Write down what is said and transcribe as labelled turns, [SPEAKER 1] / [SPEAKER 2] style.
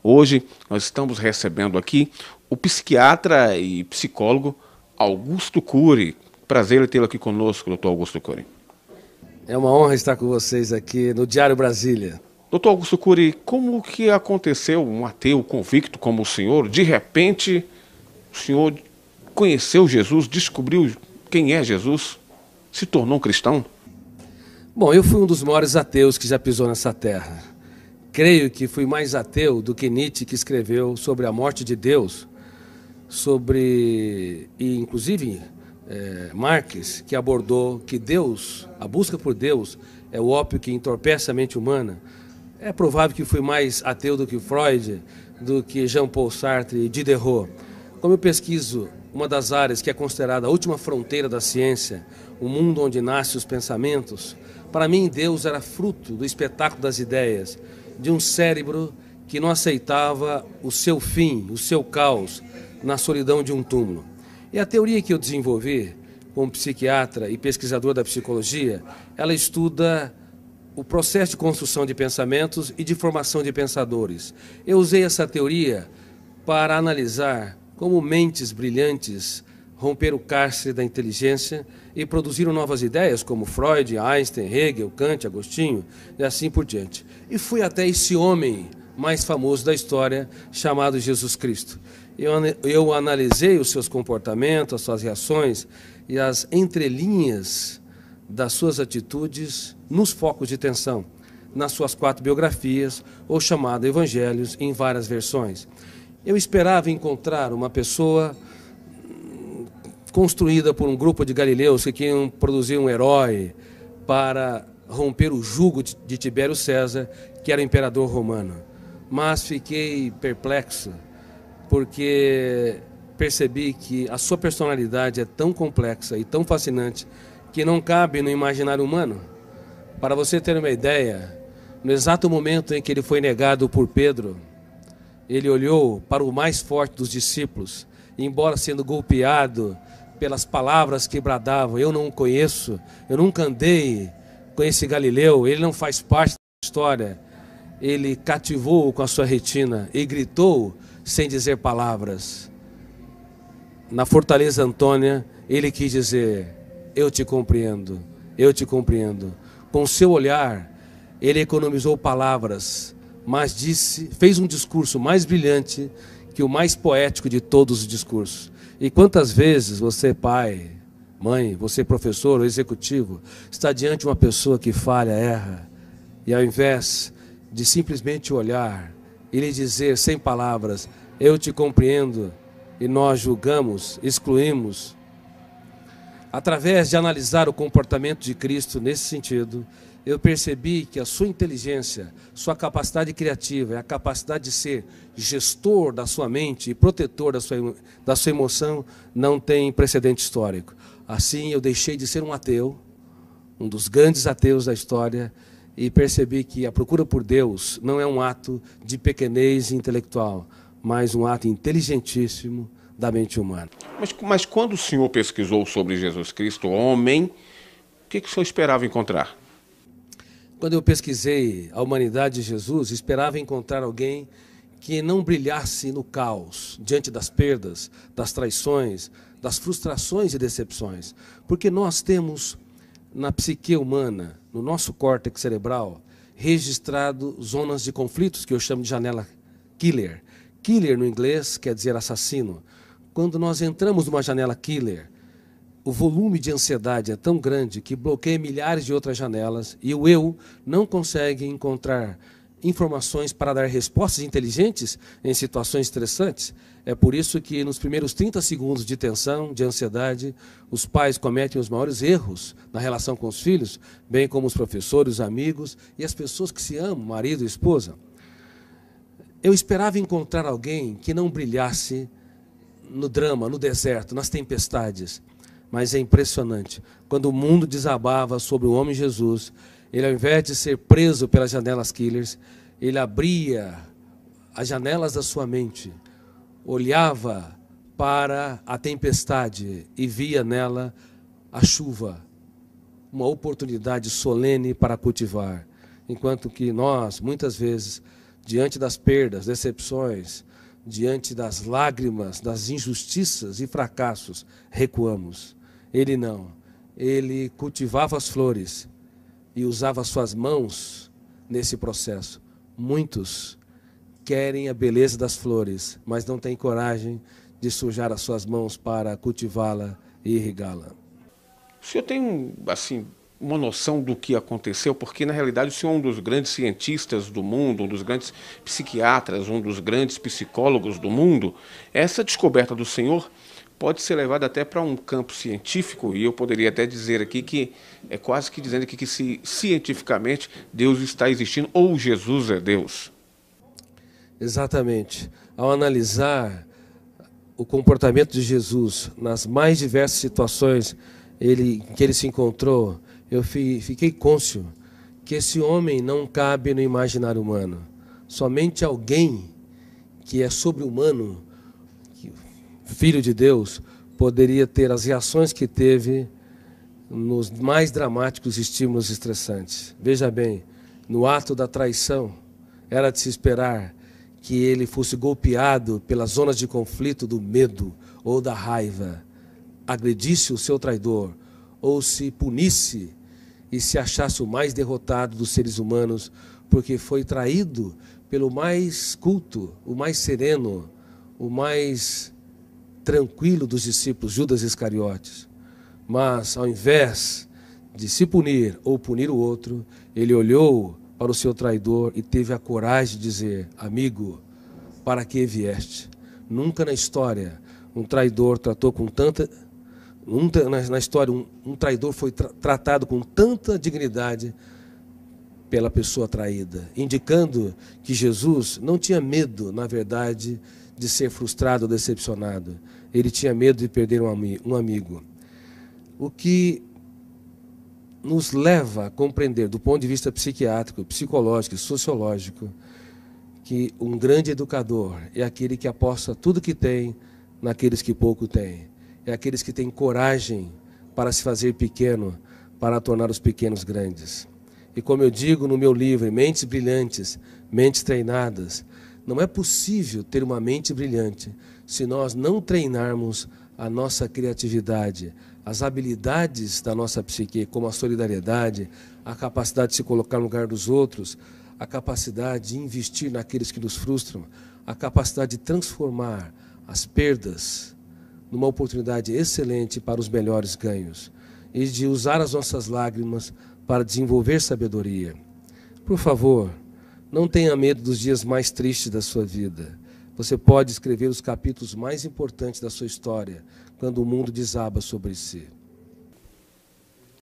[SPEAKER 1] Hoje nós estamos recebendo aqui o psiquiatra e psicólogo Augusto Cury. Prazer tê-lo aqui conosco, doutor Augusto Cury.
[SPEAKER 2] É uma honra estar com vocês aqui no Diário Brasília.
[SPEAKER 1] Doutor Augusto Cury, como que aconteceu um ateu convicto como o senhor? De repente, o senhor conheceu Jesus, descobriu quem é Jesus, se tornou um cristão?
[SPEAKER 2] Bom, eu fui um dos maiores ateus que já pisou nessa terra. Creio que fui mais ateu do que Nietzsche, que escreveu sobre a morte de Deus, e inclusive Marx, que abordou que Deus, a busca por Deus, é o ópio que entorpece a mente humana. É provável que fui mais ateu do que Freud, do que Jean-Paul Sartre e Diderot. Como eu pesquiso uma das áreas que é considerada a última fronteira da ciência, o mundo onde nascem os pensamentos, para mim Deus era fruto do espetáculo das ideias, de um cérebro que não aceitava o seu fim, o seu caos, na solidão de um túmulo. E a teoria que eu desenvolvi como psiquiatra e pesquisador da psicologia, ela estuda o processo de construção de pensamentos e de formação de pensadores. Eu usei essa teoria para analisar como mentes brilhantes romperam o cárcere da inteligência e produziram novas ideias como Freud, Einstein, Hegel, Kant, Agostinho e assim por diante. E fui até esse homem mais famoso da história, chamado Jesus Cristo. Eu analisei os seus comportamentos, as suas reações e as entrelinhas das suas atitudes nos focos de tensão, nas suas 4 biografias, ou chamado Evangelhos, em várias versões. Eu esperava encontrar uma pessoa construída por um grupo de galileus que queriam produzir um herói para romper o jugo de Tibério César, que era o imperador romano. Mas fiquei perplexo, porque percebi que a sua personalidade é tão complexa e tão fascinante que não cabe no imaginário humano. Para você ter uma ideia, no exato momento em que ele foi negado por Pedro, ele olhou para o mais forte dos discípulos, e embora sendo golpeado pelas palavras que bradavam, eu não o conheço, eu nunca andei com esse Galileu, ele não faz parte da história, ele cativou com a sua retina e gritou sem dizer palavras. Na Fortaleza Antônia, ele quis dizer: eu te compreendo, eu te compreendo. Com seu olhar, ele economizou palavras, mas fez um discurso mais brilhante que o mais poético de todos os discursos. E quantas vezes você, pai, mãe, você, professor ou executivo, está diante de uma pessoa que falha, erra, e ao invés de simplesmente olhar e lhe dizer sem palavras: eu te compreendo, e nós julgamos, excluímos. Através de analisar o comportamento de Cristo nesse sentido, eu percebi que a sua inteligência, sua capacidade criativa e a capacidade de ser gestor da sua mente e protetor da sua emoção não tem precedente histórico. Assim, eu deixei de ser um ateu, um dos grandes ateus da história, e percebi que a procura por Deus não é um ato de pequenez intelectual, mas um ato inteligentíssimo da mente humana.
[SPEAKER 1] Mas quando o senhor pesquisou sobre Jesus Cristo, homem, o que o senhor esperava encontrar?
[SPEAKER 2] Quando eu pesquisei a humanidade de Jesus, esperava encontrar alguém que não brilhasse no caos, diante das perdas, das traições, das frustrações e decepções. Porque nós temos na psique humana, no nosso córtex cerebral, registrado zonas de conflitos que eu chamo de janela killer. Killer no inglês quer dizer assassino. Quando nós entramos numa janela killer, o volume de ansiedade é tão grande que bloqueia milhares de outras janelas e o eu não consegue encontrar informações para dar respostas inteligentes em situações estressantes. É por isso que nos primeiros 30 segundos de tensão, de ansiedade, os pais cometem os maiores erros na relação com os filhos, bem como os professores, os amigos e as pessoas que se amam, marido e esposa. Eu esperava encontrar alguém que não brilhasse no drama, no deserto, nas tempestades. Mas é impressionante, quando o mundo desabava sobre o homem Jesus, ele, ao invés de ser preso pelas janelas killers, ele abria as janelas da sua mente, olhava para a tempestade e via nela a chuva, uma oportunidade solene para cultivar. Enquanto que nós, muitas vezes, diante das perdas, decepções, diante das lágrimas, das injustiças e fracassos, recuamos. Ele não. Ele cultivava as flores e usava suas mãos nesse processo. Muitos querem a beleza das flores, mas não têm coragem de sujar as suas mãos para cultivá-la e irrigá-la.
[SPEAKER 1] O senhor tem, assim, uma noção do que aconteceu? Porque, na realidade, o senhor é um dos grandes cientistas do mundo, um dos grandes psiquiatras, um dos grandes psicólogos do mundo. Essa descoberta do senhor pode ser levada até para um campo científico, e eu poderia até dizer aqui que é quase que dizendo aqui que se cientificamente Deus está existindo ou Jesus é Deus.
[SPEAKER 2] Exatamente. Ao analisar o comportamento de Jesus nas mais diversas situações que ele se encontrou, eu fiquei cônscio que esse homem não cabe no imaginário humano. Somente alguém que é sobre-humano, filho de Deus, poderia ter as reações que teve nos mais dramáticos estímulos estressantes. Veja bem, no ato da traição, era de se esperar que ele fosse golpeado pelas zonas de conflito do medo ou da raiva, agredisse o seu traidor, ou se punisse e se achasse o mais derrotado dos seres humanos, porque foi traído pelo mais culto, o mais sereno, o mais tranquilo dos discípulos, Judas Iscariotes. Mas, ao invés de se punir ou punir o outro, ele olhou para o seu traidor e teve a coragem de dizer: amigo, para que vieste? Nunca na história um traidor tratou com tanta... Na história, um traidor foi tratado com tanta dignidade pela pessoa traída, indicando que Jesus não tinha medo, na verdade, de ser frustrado ou decepcionado. Ele tinha medo de perder um amigo. O que nos leva a compreender, do ponto de vista psiquiátrico, psicológico e sociológico, que um grande educador é aquele que aposta tudo que tem naqueles que pouco têm. É aqueles que têm coragem para se fazer pequeno, para tornar os pequenos grandes. E como eu digo no meu livro, Mentes Brilhantes, Mentes Treinadas, não é possível ter uma mente brilhante se nós não treinarmos a nossa criatividade, as habilidades da nossa psique, como a solidariedade, a capacidade de se colocar no lugar dos outros, a capacidade de investir naqueles que nos frustram, a capacidade de transformar as perdas numa oportunidade excelente para os melhores ganhos e de usar as nossas lágrimas para desenvolver sabedoria. Por favor, não tenha medo dos dias mais tristes da sua vida. Você pode escrever os capítulos mais importantes da sua história quando o mundo desaba sobre si.